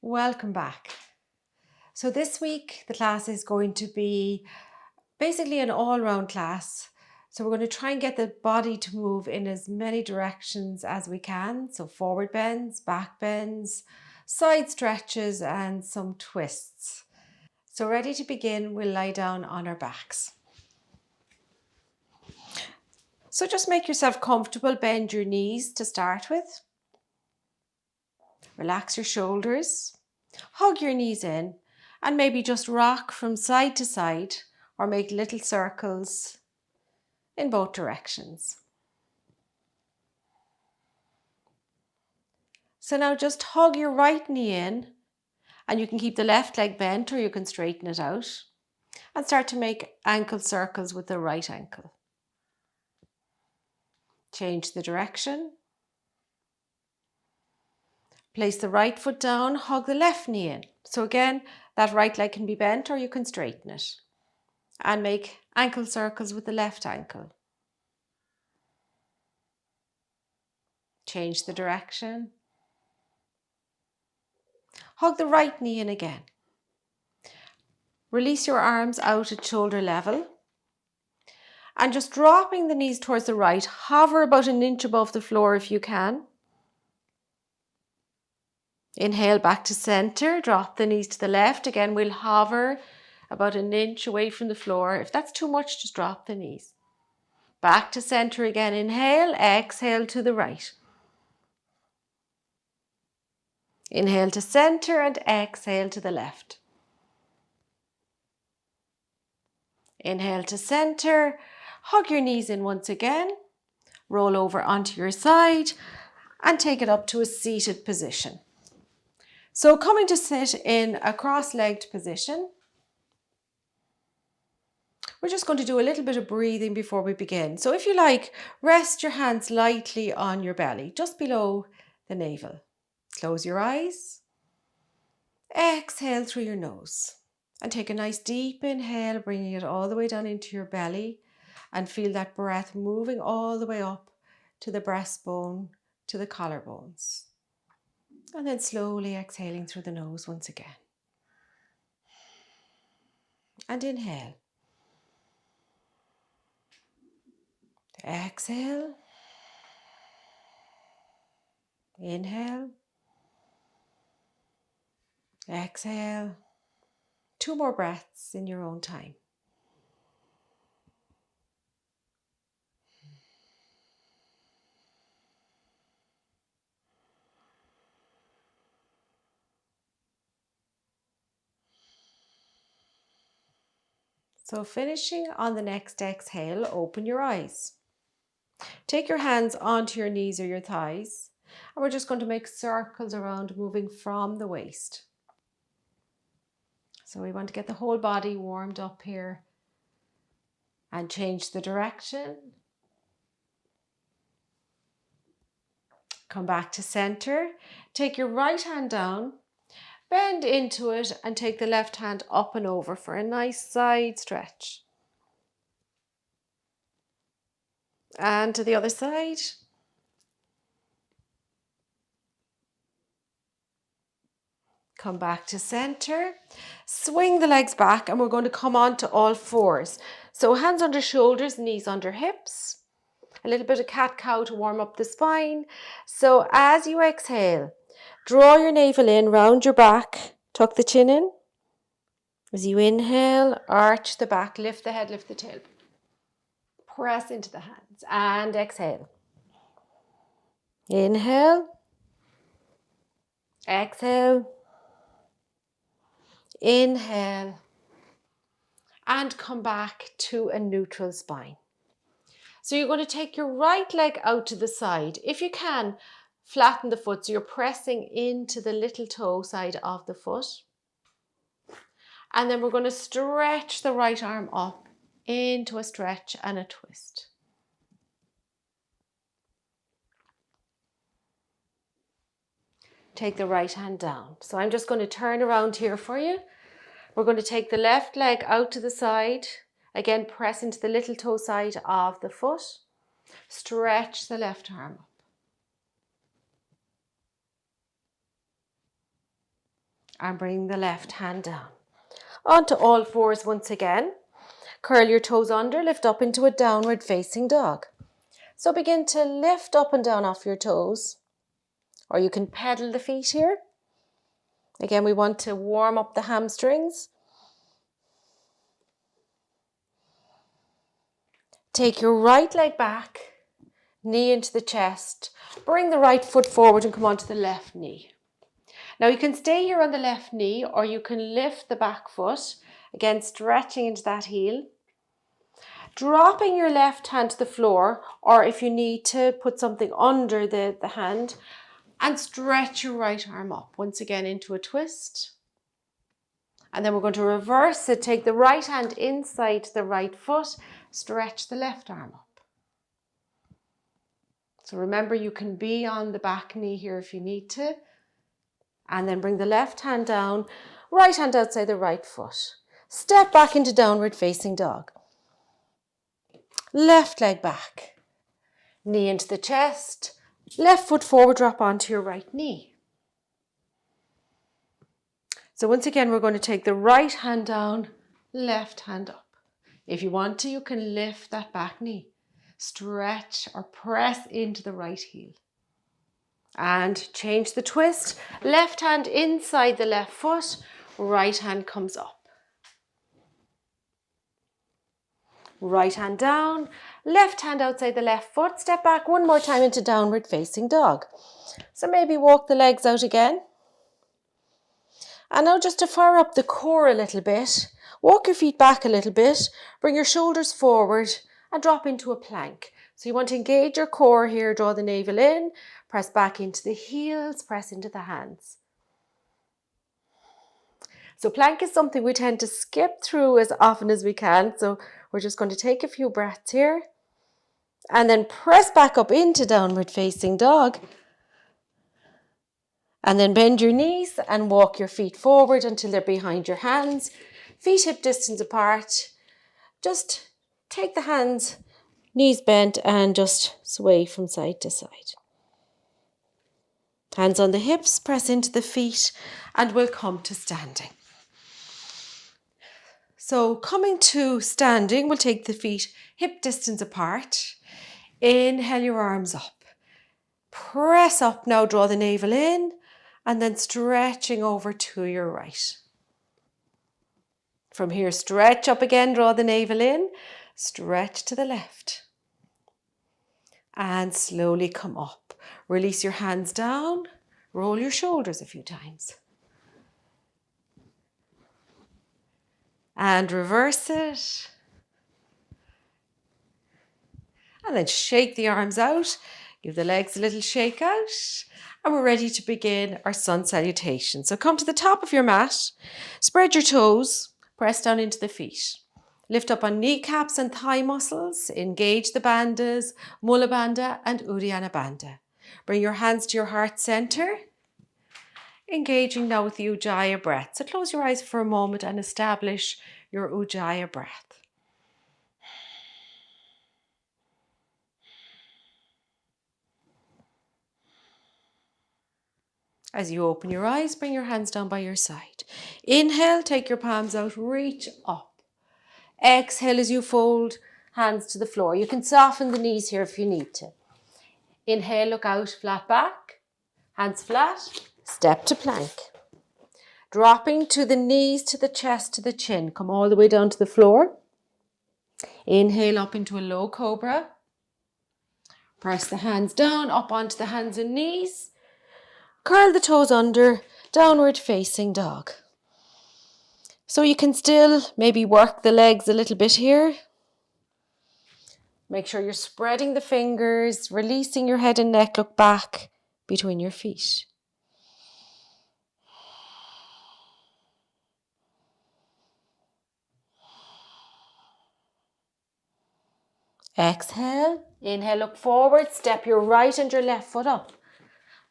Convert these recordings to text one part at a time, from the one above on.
Welcome back. So this week the class is going to be basically an all-round class. So we're going to try and get the body to move in as many directions as we can. So forward bends, back bends, side stretches and some twists. So ready to begin, we'll lie down on our backs. So just make yourself comfortable, bend your knees to start with. Relax your shoulders, hug your knees in, and maybe just rock from side to side or make little circles in both directions. So now just hug your right knee in, and you can keep the left leg bent or you can straighten it out and start to make ankle circles with the right ankle. Change the direction. Place the right foot down, hug the left knee in. So again, that right leg can be bent or you can straighten it. And make ankle circles with the left ankle. Change the direction. Hug the right knee in again. Release your arms out at shoulder level. And just dropping the knees towards the right, hover about an inch above the floor if you can. Inhale back to center, drop the knees to the left. Again, we'll hover about an inch away from the floor. If that's too much, just drop the knees. Back to center again, inhale, exhale to the right. Inhale to center and exhale to the left. Inhale to center, hug your knees in once again, roll over onto your side and take it up to a seated position. So coming to sit in a cross-legged position, we're just going to do a little bit of breathing before we begin. So if you like, rest your hands lightly on your belly, just below the navel. Close your eyes, exhale through your nose. And take a nice deep inhale, bringing it all the way down into your belly and feel that breath moving all the way up to the breastbone, to the collarbones. And then slowly exhaling through the nose once again. And inhale. Exhale. Inhale. Exhale. 2 more breaths in your own time. So finishing on the next exhale, open your eyes. Take your hands onto your knees or your thighs, and we're just going to make circles around, moving from the waist. So we want to get the whole body warmed up here and change the direction. Come back to center. Take your right hand down, bend into it and take the left hand up and over for a nice side stretch. And to the other side. Come back to center. Swing the legs back and we're going to come on to all fours. So hands under shoulders, knees under hips. A little bit of cat-cow to warm up the spine. So as you exhale, draw your navel in, round your back, tuck the chin in. As you inhale, arch the back, lift the head, lift the tail. Press into the hands and exhale. Inhale. Exhale. Inhale. And come back to a neutral spine. So you're going to take your right leg out to the side. If you can, flatten the foot so you're pressing into the little toe side of the foot. And then we're going to stretch the right arm up into a stretch and a twist. Take the right hand down. So I'm just going to turn around here for you. We're going to take the left leg out to the side. Again, press into the little toe side of the foot. Stretch the left arm up. And bring the left hand down. Onto all fours once again. Curl your toes under, lift up into a downward facing dog. So begin to lift up and down off your toes. Or you can pedal the feet here. Again, we want to warm up the hamstrings. Take your right leg back, knee into the chest. Bring the right foot forward and come onto the left knee. Now you can stay here on the left knee or you can lift the back foot. Again, stretching into that heel. Dropping your left hand to the floor, or if you need to, put something under the hand and stretch your right arm up. Once again into a twist. And then we're going to reverse it. Take the right hand inside the right foot. Stretch the left arm up. So remember, you can be on the back knee here if you need to. And then bring the left hand down. Right hand outside the right foot. Step back into downward facing dog. Left leg back. Knee into the chest. Left foot forward, drop onto your right knee. So once again, we're going to take the right hand down, left hand up. If you want to, you can lift that back knee. Stretch or press into the right heel. And change the twist. Left hand inside the left foot, right hand comes up. Right hand down, left hand outside the left foot. Step back one more time into downward facing dog. So maybe walk the legs out again. And now just to fire up the core a little bit, walk your feet back a little bit, bring your shoulders forward and drop into a plank. So you want to engage your core here, draw the navel in, press back into the heels, press into the hands. So plank is something we tend to skip through as often as we can. So we're just going to take a few breaths here and then press back up into downward facing dog. And then bend your knees and walk your feet forward until they're behind your hands. Feet hip distance apart. Just take the hands, knees bent, and just sway from side to side. Hands on the hips, press into the feet, and we'll come to standing. So coming to standing, we'll take the feet hip distance apart. Inhale your arms up. Press up now, draw the navel in. And then stretching over to your right. From here, stretch up again, draw the navel in, stretch to the left. And slowly come up. Release your hands down, roll your shoulders a few times. And reverse it. And then shake the arms out, give the legs a little shake out. And we're ready to begin our sun salutation. So come to the top of your mat, spread your toes, press down into the feet. Lift up on kneecaps and thigh muscles, engage the bandhas, Mula Bandha and Uddiyana Bandha. Bring your hands to your heart center, engaging now with the Ujjayi breath. So close your eyes for a moment and establish your Ujjayi breath. As you open your eyes, bring your hands down by your side. Inhale, take your palms out, reach up. Exhale as you fold hands to the floor. You can soften the knees here if you need to. Inhale, look out, flat back, hands flat, step to plank. Dropping to the knees, to the chest, to the chin. Come all the way down to the floor. Inhale up into a low cobra. Press the hands down, up onto the hands and knees. Curl the toes under, downward facing dog. So you can still maybe work the legs a little bit here. Make sure you're spreading the fingers, releasing your head and neck, look back between your feet. Exhale, inhale, look forward, step your right and your left foot up.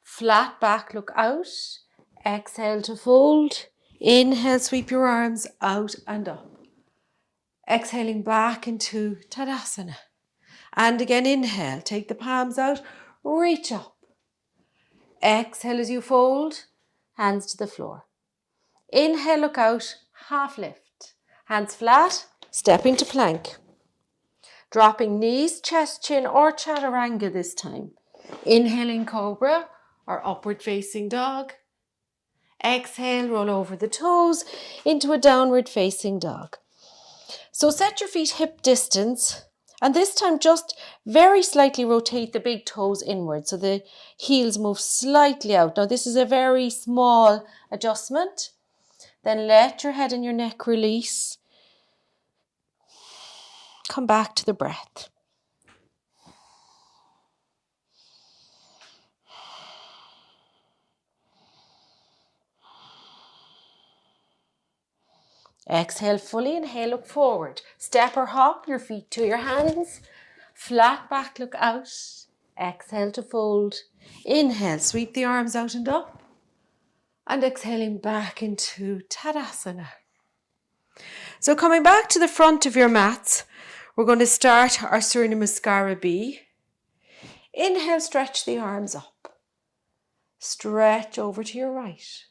Flat back, look out. Exhale to fold. Inhale, sweep your arms out and up. Exhaling back into Tadasana. And again, inhale, take the palms out, reach up. Exhale as you fold, hands to the floor. Inhale, look out, half lift. Hands flat, stepping to plank. Dropping knees, chest, chin, or chaturanga this time. Inhaling cobra or upward facing dog. Exhale, roll over the toes into a downward facing dog. So set your feet hip distance, and this time just very slightly rotate the big toes inward so the heels move slightly out. Now this is a very small adjustment. Then let your head and your neck release. Come back to the breath. Exhale fully, inhale, look forward. Step or hop your feet to your hands. Flat back, look out. Exhale to fold. Inhale, sweep the arms out and up. And exhaling back into Tadasana. So coming back to the front of your mats, we're going to start our Surya Namaskara B. Inhale, stretch the arms up. Stretch over to your right.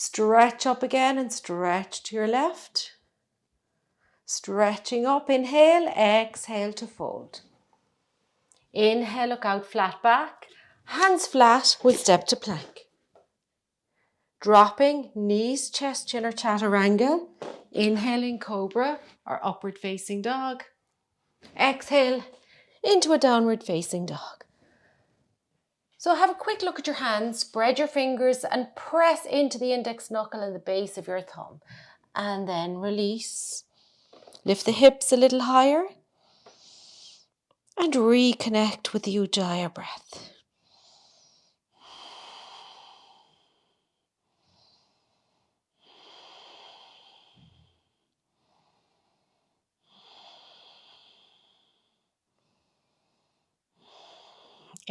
Stretch up again and stretch to your left. Stretching up, inhale, exhale to fold. Inhale, look out, flat back. Hands flat, we'll step to plank. Dropping, knees, chest, chin or chaturanga. Inhaling cobra or upward facing dog. Exhale into a downward facing dog. So have a quick look at your hands, spread your fingers and press into the index knuckle and the base of your thumb. And then release. Lift the hips a little higher. And reconnect with the Ujjayi breath.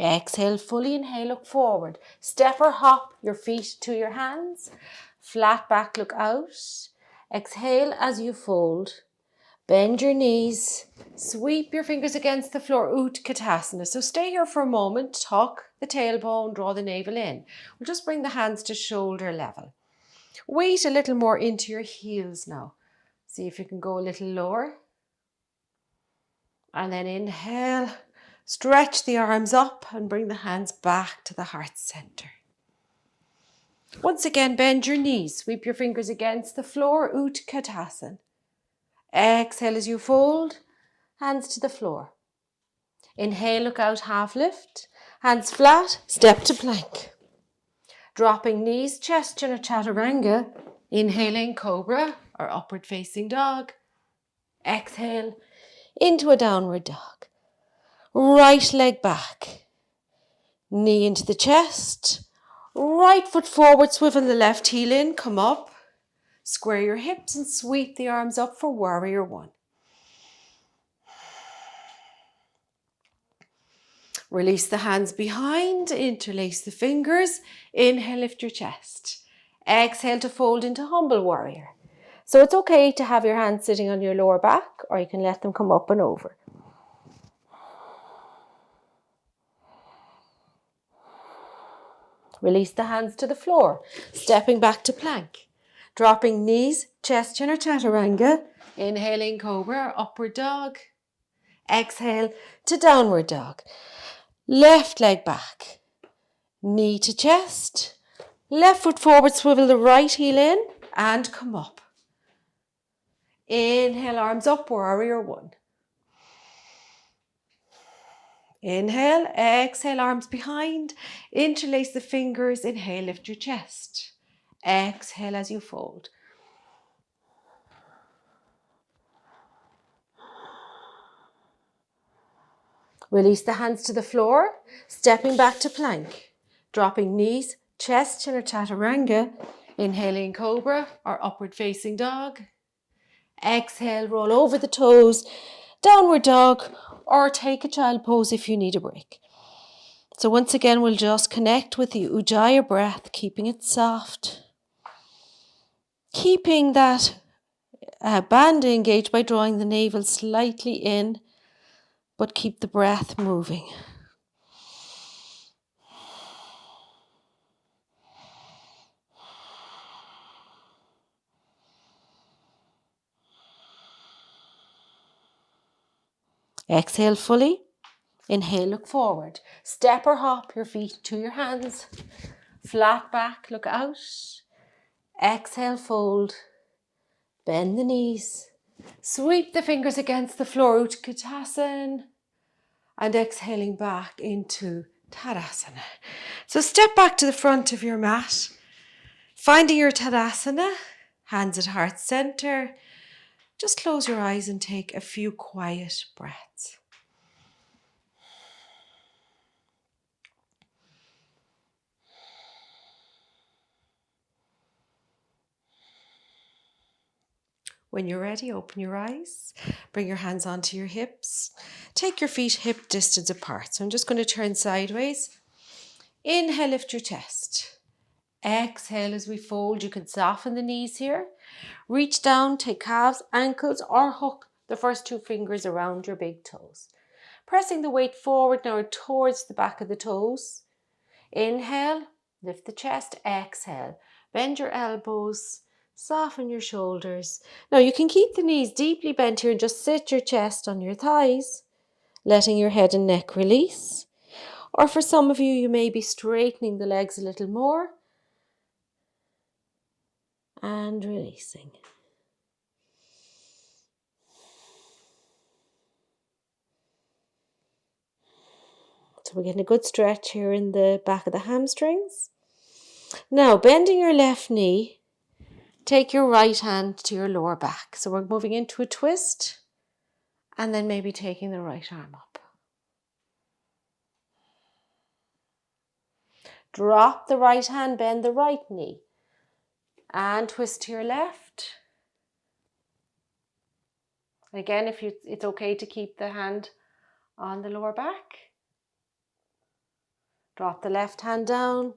Exhale fully, inhale, look forward. Step or hop your feet to your hands. Flat back, look out. Exhale as you fold. Bend your knees. Sweep your fingers against the floor, Utkatasana. So stay here for a moment. Tuck the tailbone, draw the navel in. We'll just bring the hands to shoulder level. Weight a little more into your heels now. See if you can go a little lower. And then inhale. Stretch the arms up and bring the hands back to the heart center. Once again, bend your knees. Sweep your fingers against the floor, Utkatasana. Exhale as you fold, hands to the floor. Inhale, look out, half lift. Hands flat, step to plank. Dropping knees, chest, chin or chaturanga. Inhaling cobra or upward facing dog. Exhale into a downward dog. Right leg back, knee into the chest, right foot forward, swivel the left heel in, come up, square your hips and sweep the arms up for warrior one. Release the hands behind, interlace the fingers, inhale, lift your chest. Exhale to fold into humble warrior. So it's okay to have your hands sitting on your lower back or you can let them come up and over. Release the hands to the floor, stepping back to plank. Dropping knees, chest, chin or chaturanga. Inhaling cobra, upward dog. Exhale to downward dog. Left leg back, knee to chest. Left foot forward, swivel the right heel in and come up. Inhale, arms up, warrior one. Inhale, exhale, arms behind. Interlace the fingers. Inhale, lift your chest. Exhale as you fold. Release the hands to the floor, stepping back to plank. Dropping knees, chest, chin or chaturanga. Inhaling cobra or upward facing dog. Exhale, roll over the toes, downward dog, or take a child pose if you need a break. So once again, we'll just connect with the Ujjayi breath, keeping it soft. Keeping that band engaged by drawing the navel slightly in, but keep the breath moving. Exhale fully. Inhale, look forward. Step or hop your feet to your hands. Flat back, look out. Exhale, fold. Bend the knees. Sweep the fingers against the floor, Utkatasana. And exhaling back into Tadasana. So step back to the front of your mat. Finding your Tadasana, hands at heart center. Just close your eyes and take a few quiet breaths. When you're ready, open your eyes. Bring your hands onto your hips. Take your feet hip distance apart. So I'm just going to turn sideways. Inhale, lift your chest. Exhale as we fold. You can soften the knees here. Reach down, take calves, ankles, or hook the first two fingers around your big toes. Pressing the weight forward now towards the back of the toes. Inhale, lift the chest. Exhale, bend your elbows, soften your shoulders. Now you can keep the knees deeply bent here and just sit your chest on your thighs, letting your head and neck release. Or for some of you, you may be straightening the legs a little more and releasing. So we're getting a good stretch here in the back of the hamstrings. Now, bending your left knee, take your right hand to your lower back. So we're moving into a twist and then maybe taking the right arm up. Drop the right hand, bend the right knee and twist to your left. Again, it's okay to keep the hand on the lower back. Drop the left hand down.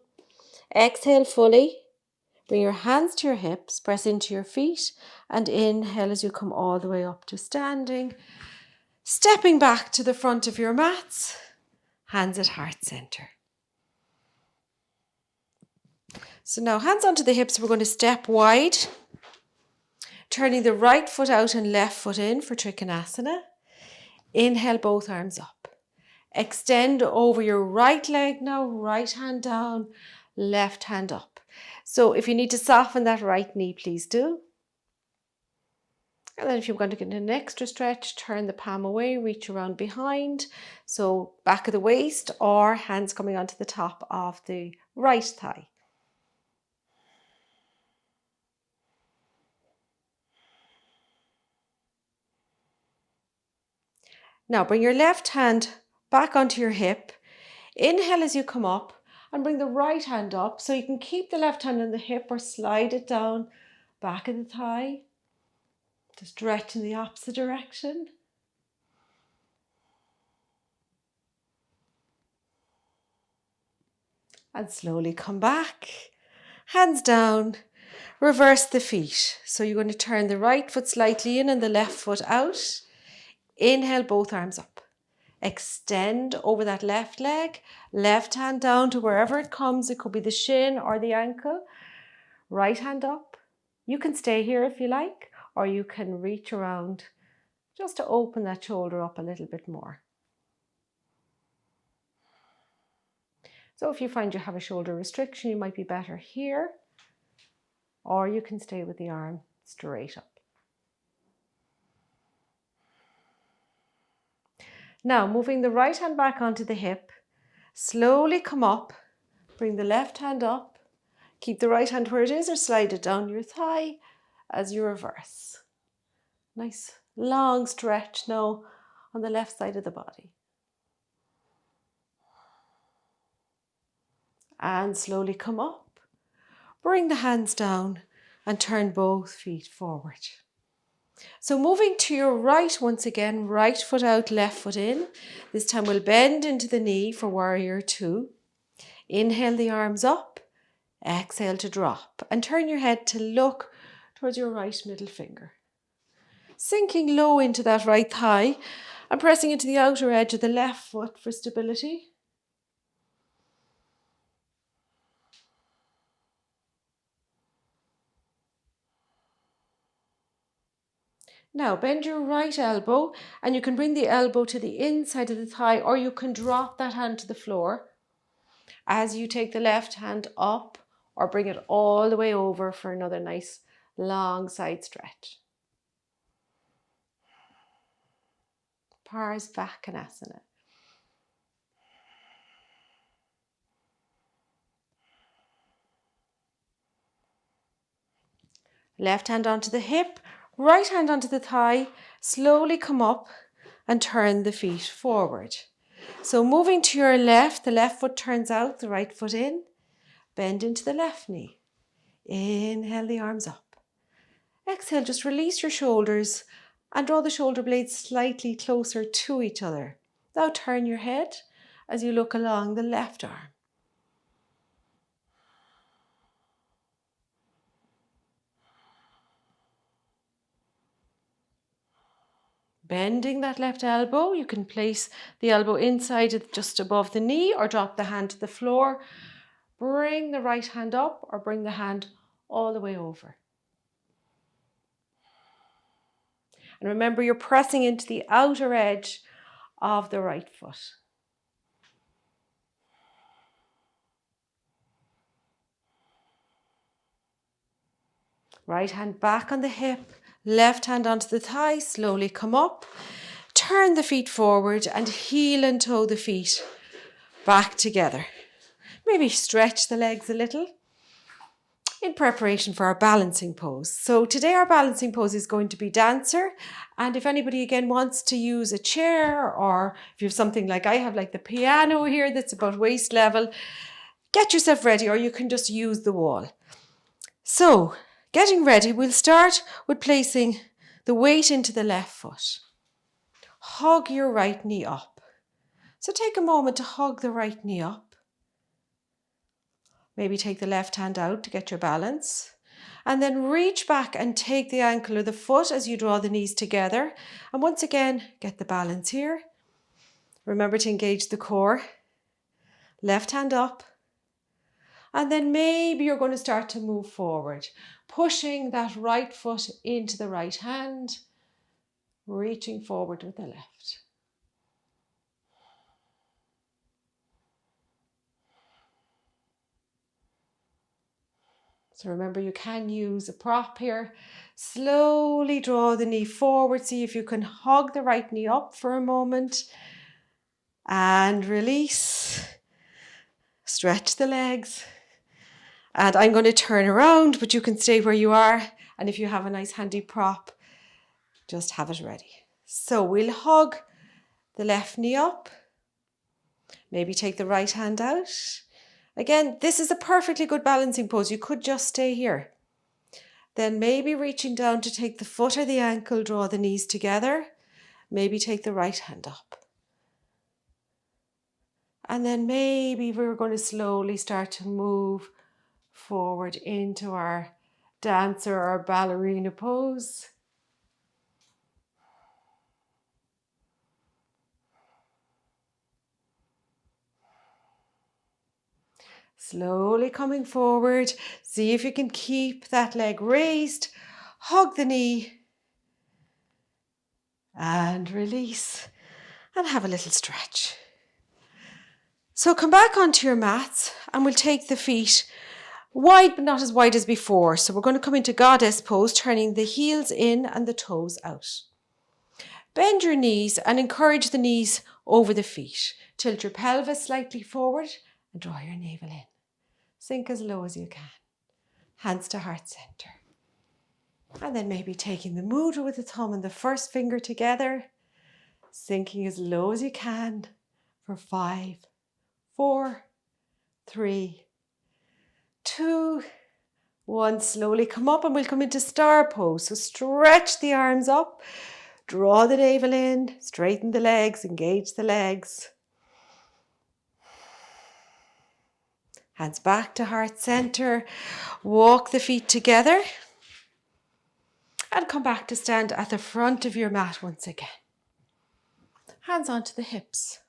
Exhale fully. Bring your hands to your hips, press into your feet, and inhale as you come all the way up to standing. Stepping back to the front of your mats, hands at heart center. So now hands onto the hips, we're going to step wide, turning the right foot out and left foot in for Trikonasana. Inhale, both arms up. Extend over your right leg now, right hand down, left hand up. So if you need to soften that right knee, please do. And then if you're going to get an extra stretch, turn the palm away, reach around behind. So back of the waist or hands coming onto the top of the right thigh. Now bring your left hand back onto your hip. Inhale as you come up and bring the right hand up so you can keep the left hand on the hip or slide it down back of the thigh. Just stretch in the opposite direction. And slowly come back. Hands down. Reverse the feet. So you're going to turn the right foot slightly in and the left foot out. Inhale, both arms up. Extend over that left leg. Left hand down to wherever it comes. It could be the shin or the ankle. Right hand up. You can stay here if you like, or you can reach around just to open that shoulder up a little bit more. So if you find you have a shoulder restriction, you might be better here, or you can stay with the arm straight up. Now, moving the right hand back onto the hip, slowly come up, bring the left hand up, keep the right hand where it is or slide it down your thigh as you reverse. Nice long stretch now on the left side of the body. And slowly come up, bring the hands down and turn both feet forward. So moving to your right once again, right foot out, left foot in. This time we'll bend into the knee for warrior two. Inhale the arms up, exhale to drop and turn your head to look towards your right middle finger. Sinking low into that right thigh and pressing into the outer edge of the left foot for stability. Now bend your right elbow and you can bring the elbow to the inside of the thigh, or you can drop that hand to the floor as you take the left hand up, or bring it all the way over for another nice long side stretch. Parsvakonasana. Left hand onto the hip, right hand onto the thigh, slowly come up and turn the feet forward. So moving to your left, the left foot turns out, the right foot in, bend into the left knee. Inhale the arms up. Exhale, just release your shoulders and draw the shoulder blades slightly closer to each other. Now turn your head as you look along the left arm. Bending that left elbow, you can place the elbow inside just above the knee or drop the hand to the floor. Bring the right hand up or bring the hand all the way over. And remember, you're pressing into the outer edge of the right foot. Right hand back on the hip, left hand onto the thigh, slowly come up, turn the feet forward and heel and toe the feet back together. Maybe stretch the legs a little in preparation for our balancing pose. So today our balancing pose is going to be dancer, and if anybody again wants to use a chair, or if you have something like I have, like the piano here that's about waist level, get yourself ready, or you can just use the wall. So getting ready, we'll start with placing the weight into the left foot. Hug your right knee up. So take a moment to hug the right knee up. Maybe take the left hand out to get your balance. And then reach back and take the ankle or the foot as you draw the knees together. And once again, get the balance here. Remember to engage the core. Left hand up. And then maybe you're going to start to move forward, pushing that right foot into the right hand, reaching forward with the left. So remember, you can use a prop here. Slowly draw the knee forward. See if you can hug the right knee up for a moment. And release. Stretch the legs. And I'm going to turn around, but you can stay where you are. And if you have a nice handy prop, just have it ready. So we'll hug the left knee up. Maybe take the right hand out. Again, this is a perfectly good balancing pose. You could just stay here. Then maybe reaching down to take the foot or the ankle, draw the knees together. Maybe take the right hand up. And then maybe we're going to slowly start to move forward into our dancer or ballerina pose. Slowly coming forward. See if you can keep that leg raised. Hug the knee. And release. And have a little stretch. So come back onto your mats and we'll take the feet wide but not as wide as before. So we're going to come into goddess pose, turning the heels in and the toes out. Bend your knees and encourage the knees over the feet. Tilt your pelvis slightly forward and draw your navel in. Sink as low as you can. Hands to heart center. And then maybe taking the mudra with the thumb and the first finger together. Sinking as low as you can for 5, 4, 3, 2, 1. Slowly come up and we'll come into star pose. So stretch the arms up. Draw the navel in. Straighten the legs. Engage the legs. Hands back to heart center. Walk the feet together. And come back to stand at the front of your mat once again. Hands onto the hips.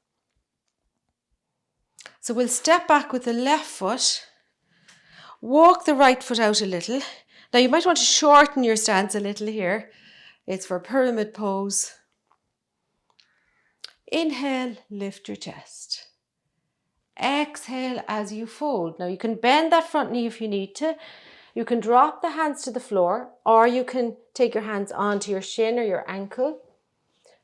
So we'll step back with the left foot. Walk the right foot out a little. Now you might want to shorten your stance a little here. It's for pyramid pose. Inhale, lift your chest. Exhale as you fold. Now you can bend that front knee if you need to. You can drop the hands to the floor, or you can take your hands onto your shin or your ankle.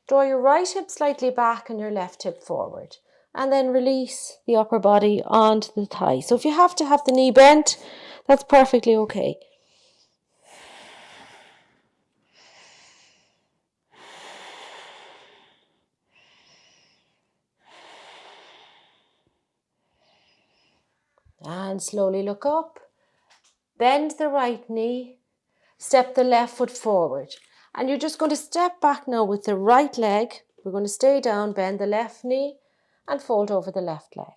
Draw your right hip slightly back and your left hip forward. And then release the upper body onto the thigh. So if you have to have the knee bent, that's perfectly okay. And slowly look up. Bend the right knee. Step the left foot forward. And you're just going to step back now with the right leg. We're going to stay down, bend the left knee and fold over the left leg.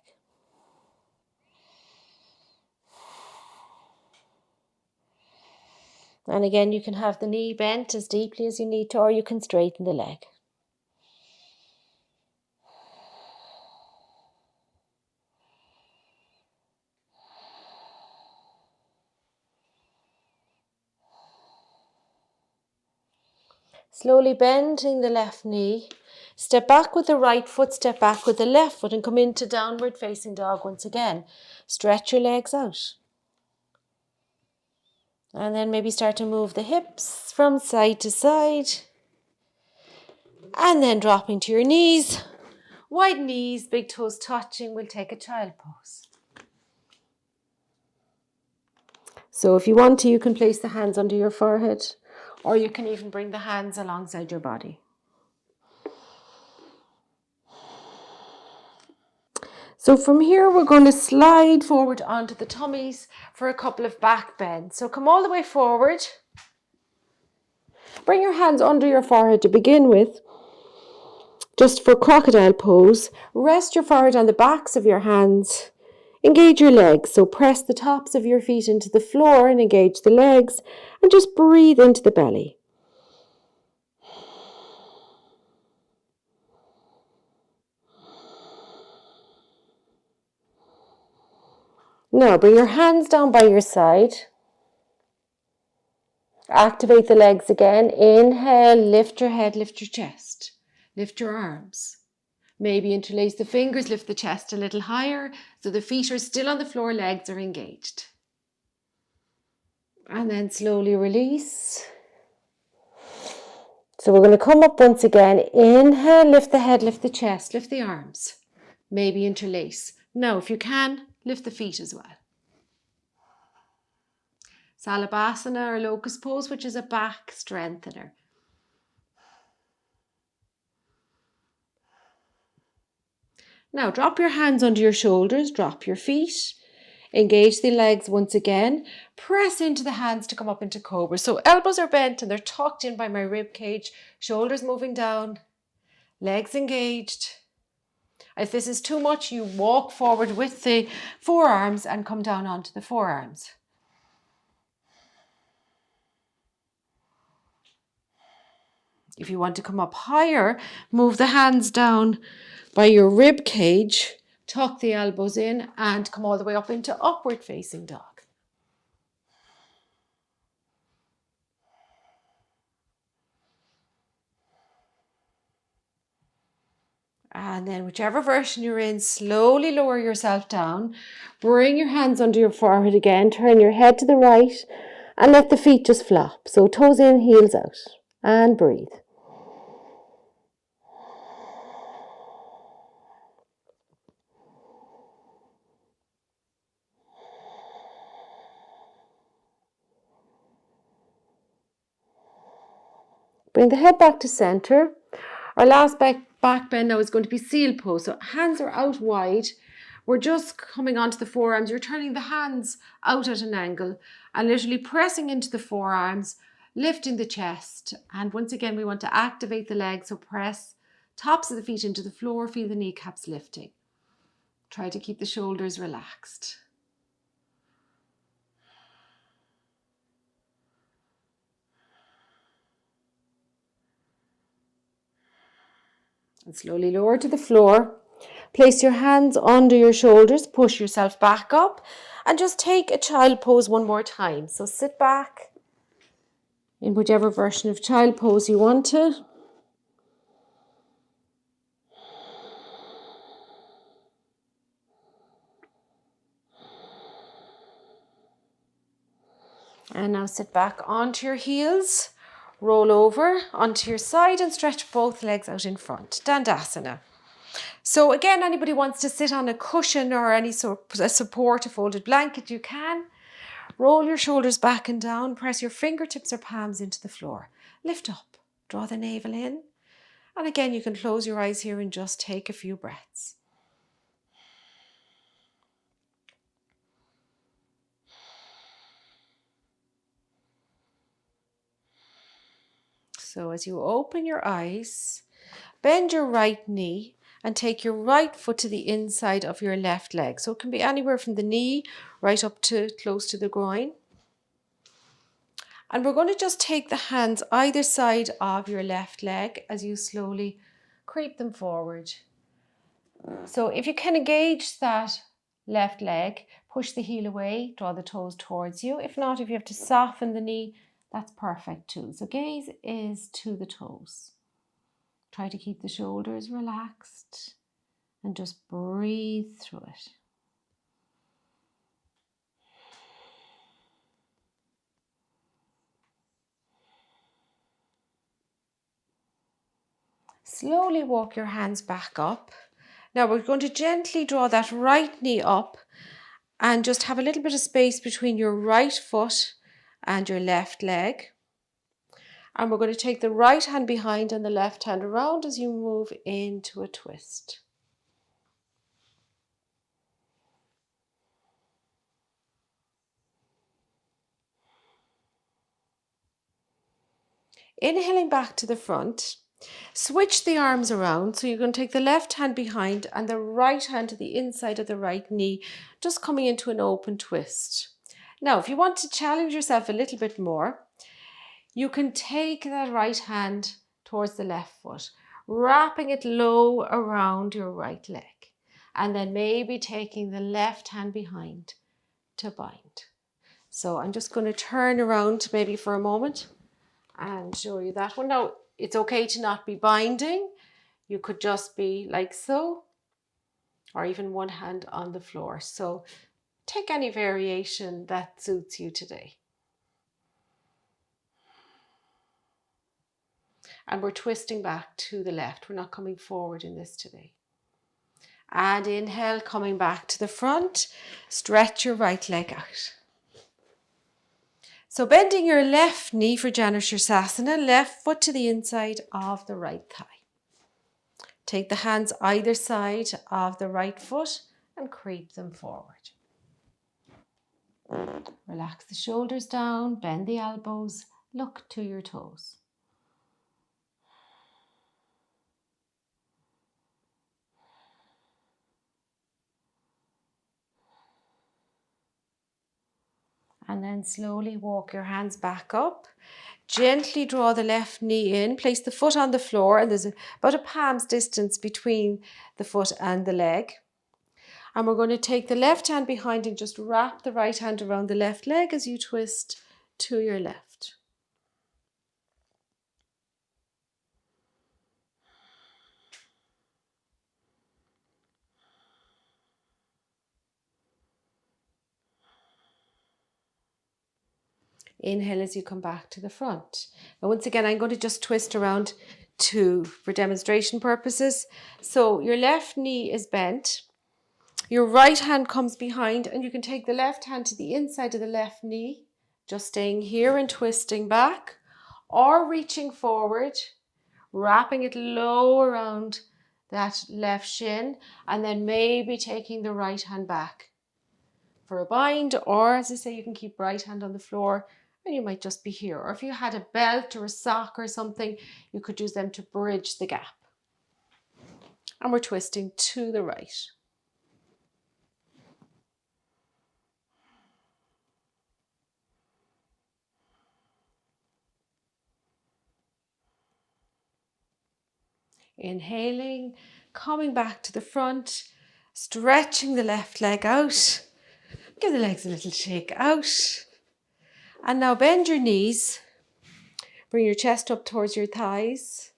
And again, you can have the knee bent as deeply as you need to, or you can straighten the leg. Slowly bending the left knee. Step back with the right foot, step back with the left foot and come into downward facing dog once again. Stretch your legs out. And then maybe start to move the hips from side to side. And then dropping to your knees. Wide knees, big toes touching. We'll take a child pose. So if you want to, you can place the hands under your forehead, or you can even bring the hands alongside your body. So from here, we're going to slide forward onto the tummies for a couple of back bends. So come all the way forward. Bring your hands under your forehead to begin with. Just for crocodile pose, rest your forehead on the backs of your hands. Engage your legs, so press the tops of your feet into the floor and engage the legs, and just breathe into the belly. Now bring your hands down by your side. Activate the legs again. Inhale, lift your head, lift your chest, lift your arms. Maybe interlace the fingers, lift the chest a little higher so the feet are still on the floor, legs are engaged. And then slowly release. So we're going to come up once again. Inhale, lift the head, lift the chest, lift the arms. Maybe interlace. Now, if you can, lift the feet as well. Savasana or locust pose, which is a back strengthener. Now drop your hands under your shoulders, drop your feet, engage the legs once again, press into the hands to come up into cobra. So elbows are bent and they're tucked in by my rib cage, shoulders moving down, legs engaged. If this is too much, you walk forward with the forearms and come down onto the forearms. If you want to come up higher, move the hands down by your rib cage, tuck the elbows in and come all the way up into upward facing dog. And then whichever version you're in, slowly lower yourself down. Bring your hands under your forehead again, turn your head to the right and let the feet just flop. So toes in, heels out and breathe. Bring the head back to center. Our last back bend now is going to be seal pose. So hands are out wide. We're just coming onto the forearms. You're turning the hands out at an angle and literally pressing into the forearms, lifting the chest. And once again, we want to activate the legs. So press tops of the feet into the floor. Feel the kneecaps lifting. Try to keep the shoulders relaxed. And slowly lower to the floor. Place your hands under your shoulders, push yourself back up and just take a child pose one more time. So sit back, in whichever version of child pose you want to. And now sit back onto your heels, roll over onto your side and stretch both legs out in front. Dandasana. So again, anybody wants to sit on a cushion or any sort of support, a folded blanket, you can. Roll your shoulders back and down, press your fingertips or palms into the floor. Lift up, draw the navel in. And again, you can close your eyes here and just take a few breaths. So as you open your eyes, bend your right knee and take your right foot to the inside of your left leg. So it can be anywhere from the knee right up to close to the groin. And we're going to just take the hands either side of your left leg as you slowly creep them forward. So if you can engage that left leg, push the heel away, draw the toes towards you. If not, if you have to soften the knee, that's perfect too. So gaze is to the toes. Try to keep the shoulders relaxed and just breathe through it. Slowly walk your hands back up. Now we're going to gently draw that right knee up and just have a little bit of space between your right foot and your left leg. And we're going to take the right hand behind and the left hand around as you move into a twist. Inhaling back to the front, switch the arms around. So you're going to take the left hand behind and the right hand to the inside of the right knee, just coming into an open twist. Now, if you want to challenge yourself a little bit more, you can take that right hand towards the left foot, wrapping it low around your right leg, and then maybe taking the left hand behind to bind. So I'm just going to turn around maybe for a moment and show you that one. Now, it's okay to not be binding. You could just be like so, or even one hand on the floor. So take any variation that suits you today. And we're twisting back to the left. We're not coming forward in this today. And inhale, coming back to the front. Stretch your right leg out. So bending your left knee for Janushirsasana, left foot to the inside of the right thigh. Take the hands either side of the right foot and creep them forward. Relax the shoulders down, bend the elbows, look to your toes. And then slowly walk your hands back up. Gently draw the left knee in, place the foot on the floor, and there's about a palm's distance between the foot and the leg. And we're going to take the left hand behind and just wrap the right hand around the left leg as you twist to your left. Inhale as you come back to the front. Now once again, I'm going to just twist around for demonstration purposes. So your left knee is bent. Your right hand comes behind and you can take the left hand to the inside of the left knee, just staying here and twisting back, or reaching forward, wrapping it low around that left shin, and then maybe taking the right hand back for a bind, or as I say, you can keep right hand on the floor and you might just be here. Or if you had a belt or a sock or something, you could use them to bridge the gap. And we're twisting to the right. Inhaling, coming back to the front, stretching the left leg out. Give the legs a little shake out. And now bend your knees Bring your chest up towards your thighs.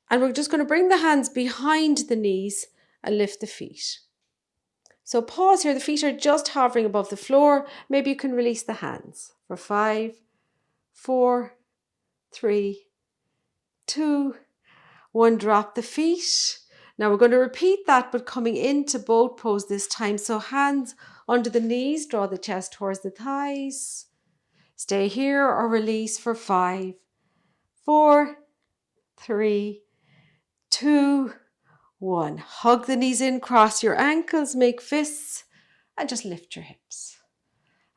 And we're just going to bring the hands behind the knees and lift the feet. So pause here. The feet are just hovering above the floor. Maybe you can release the hands for 5, 4, 3, 2, 1. Drop the feet. Now we're going to repeat that, but coming into boat pose this time. So hands under the knees, draw the chest towards the thighs. Stay here or release for 5, 4, 3, 2, 1. Hug the knees in, cross your ankles, make fists, and just lift your hips.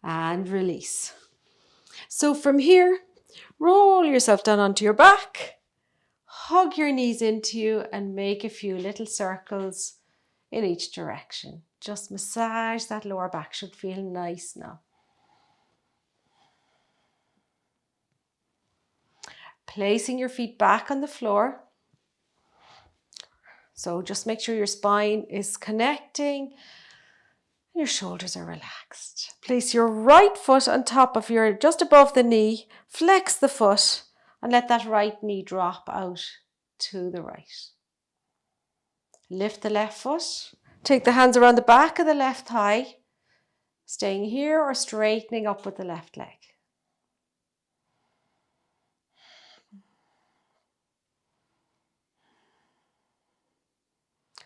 And release. So from here, roll yourself down onto your back. Hug your knees into you and make a few little circles in each direction. Just massage that lower back. Should feel nice now. Placing your feet back on the floor. So just make sure your spine is connecting and your shoulders are relaxed. Place your right foot on top of just above the knee. Flex the foot and let that right knee drop out to the right. Lift the left foot. Take the hands around the back of the left thigh. Staying here or straightening up with the left leg.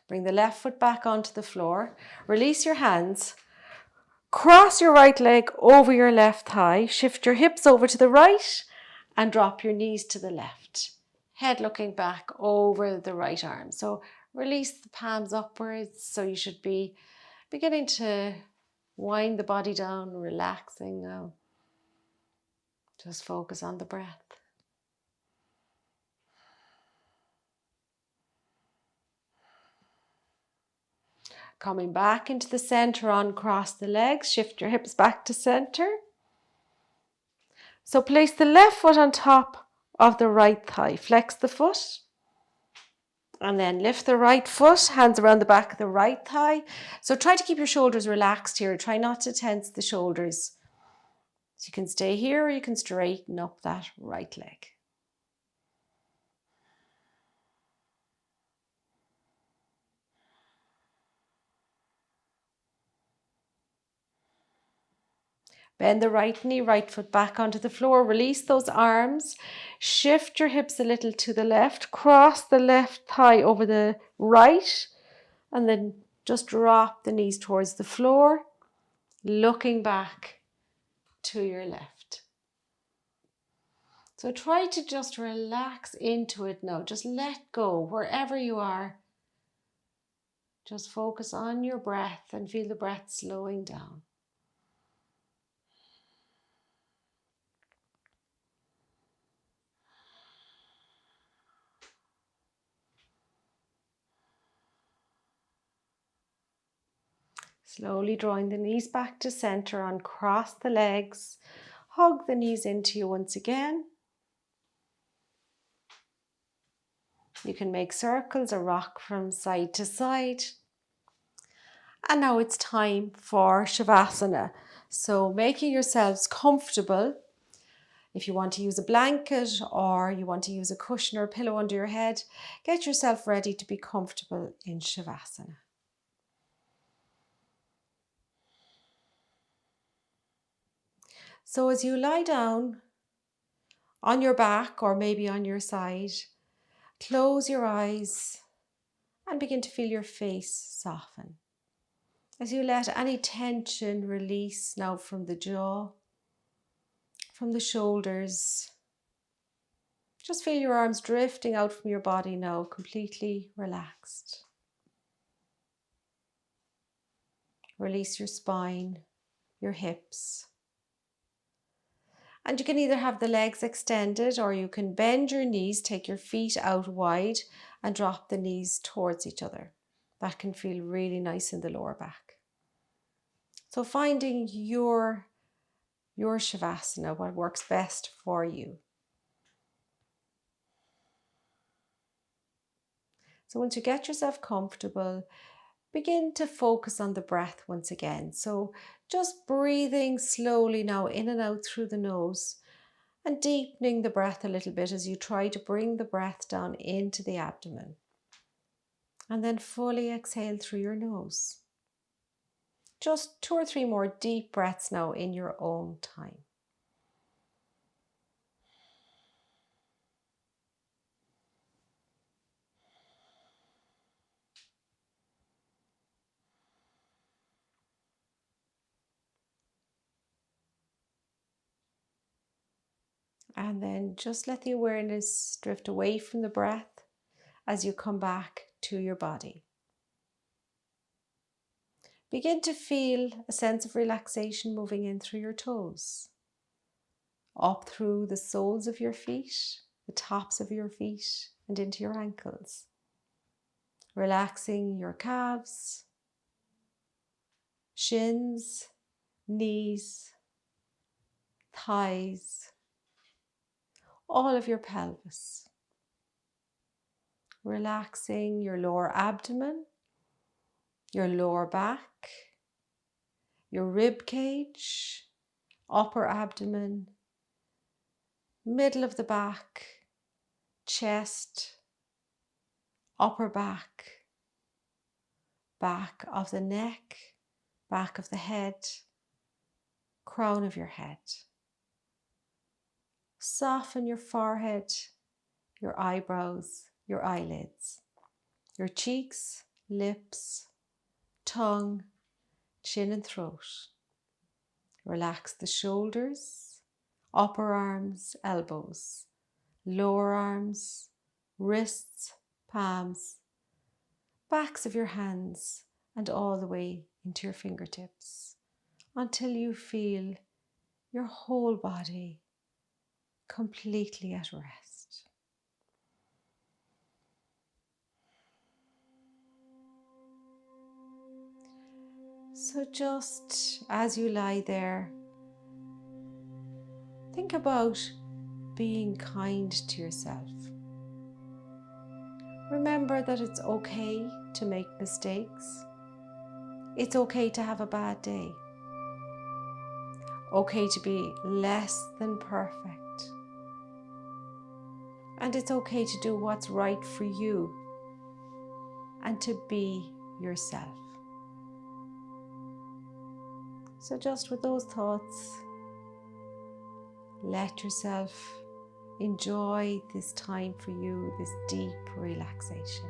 Bring the left foot back onto the floor. Release your hands. Cross your right leg over your left thigh. Shift your hips over to the right and drop your knees to the left. Head looking back over the right arm. So release the palms upwards. So you should be beginning to wind the body down, relaxing now. Just focus on the breath. Coming back into the center, uncross the legs, shift your hips back to center. So place the left foot on top of the right thigh. Flex the foot. And then lift the right foot, hands around the back of the right thigh. So try to keep your shoulders relaxed here. Try not to tense the shoulders. So you can stay here or you can straighten up that right leg. Bend the right knee, right foot back onto the floor. Release those arms. Shift your hips a little to the left. Cross the left thigh over the right. And then just drop the knees towards the floor. Looking back to your left. So try to just relax into it now. Just let go wherever you are. Just focus on your breath and feel the breath slowing down. Slowly drawing the knees back to center, uncross the legs, hug the knees into you once again. You can make circles or rock from side to side. And now it's time for Savasana. So making yourselves comfortable. If you want to use a blanket or you want to use a cushion or a pillow under your head, get yourself ready to be comfortable in Savasana. So as you lie down on your back or maybe on your side, close your eyes and begin to feel your face soften. As you let any tension release now from the jaw, from the shoulders. Just feel your arms drifting out from your body now, completely relaxed. Release your spine, your hips. And you can either have the legs extended or you can bend your knees, take your feet out wide and drop the knees towards each other. That can feel really nice in the lower back. So finding your Savasana, what works best for you. So once you get yourself comfortable, begin to focus on the breath once again. So just breathing slowly now in and out through the nose And deepening the breath a little bit as you try to bring the breath down into the abdomen. And then fully exhale through your nose. Just 2 or 3 more deep breaths now in your own time. And then just let the awareness drift away from the breath as you come back to your body. Begin to feel a sense of relaxation moving in through your toes, up through the soles of your feet, the tops of your feet, and into your ankles. Relaxing your calves, shins, knees, thighs, all of your pelvis. Relaxing your lower abdomen, your lower back, your rib cage, upper abdomen, middle of the back, chest, upper back, back of the neck, back of the head, crown of your head. Soften your forehead, your eyebrows, your eyelids, your cheeks, lips, tongue, chin and throat. Relax the shoulders, upper arms, elbows, lower arms, wrists, palms, backs of your hands, and all the way into your fingertips until you feel your whole body completely at rest. So just as you lie there, think about being kind to yourself. Remember that it's okay to make mistakes. It's okay to have a bad day. Okay to be less than perfect. And it's okay to do what's right for you and to be yourself. So just with those thoughts, let yourself enjoy this time for you, this deep relaxation.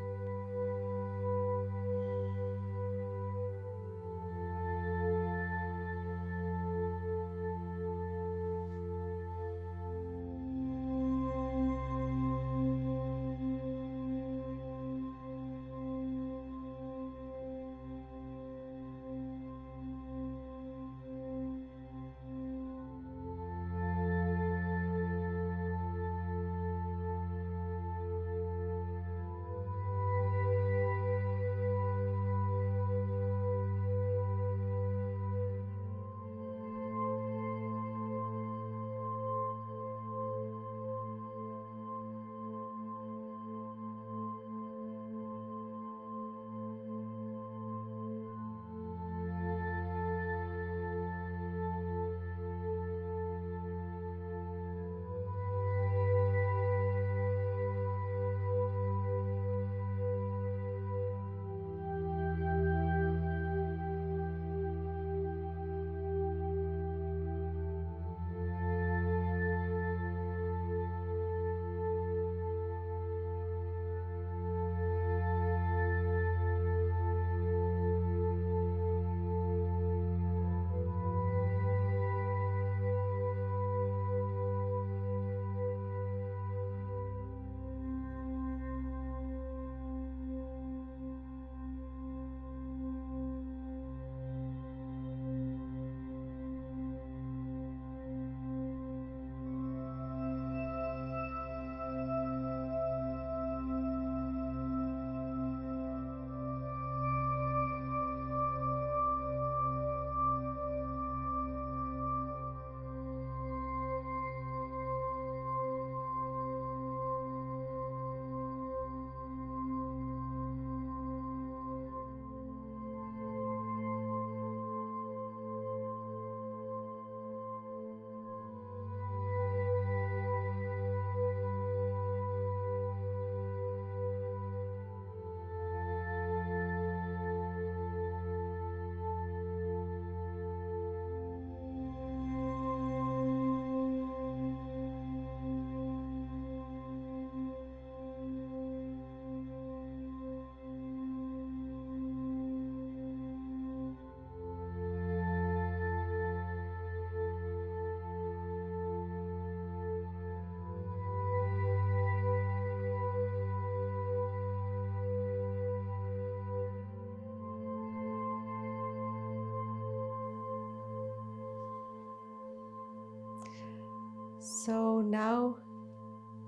So now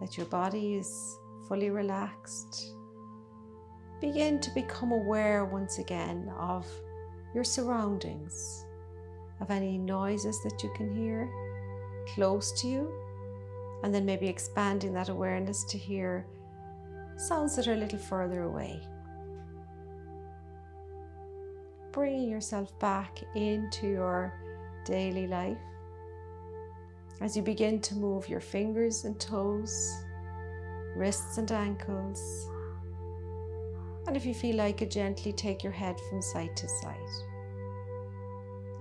that your body is fully relaxed, begin to become aware once again of your surroundings, of any noises that you can hear close to you, and then maybe expanding that awareness to hear sounds that are a little further away. Bringing yourself back into your daily life as you begin to move your fingers and toes, wrists and ankles, and if you feel like it, gently take your head from side to side.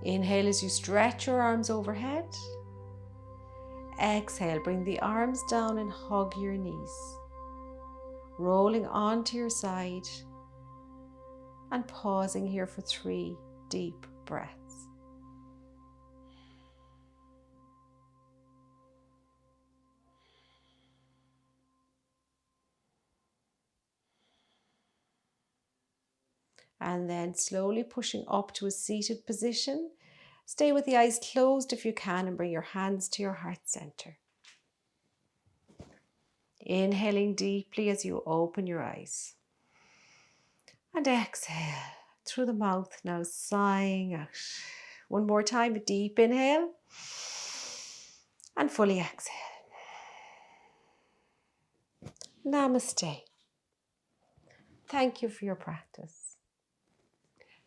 Inhale as you stretch your arms overhead. Exhale, bring the arms down and hug your knees, rolling onto your side and pausing here for 3 deep breaths. And then slowly pushing up to a seated position. Stay with the eyes closed if you can and bring your hands to your heart center. Inhaling deeply as you open your eyes. And exhale through the mouth, now sighing out. One more time, a deep inhale. And fully exhale. Namaste. Thank you for your practice.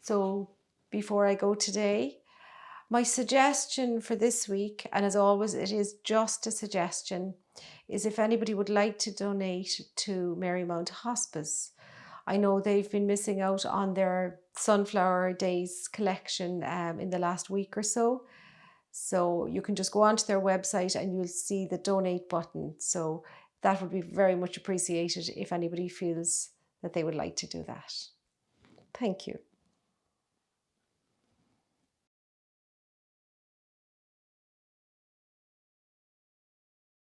So before I go today, my suggestion for this week, and as always it is just a suggestion, is if anybody would like to donate to Marymount Hospice. I know they've been missing out on their Sunflower Days collection in the last week or so. So you can just go onto their website and you'll see the donate button. So that would be very much appreciated if anybody feels that they would like to do that. Thank you.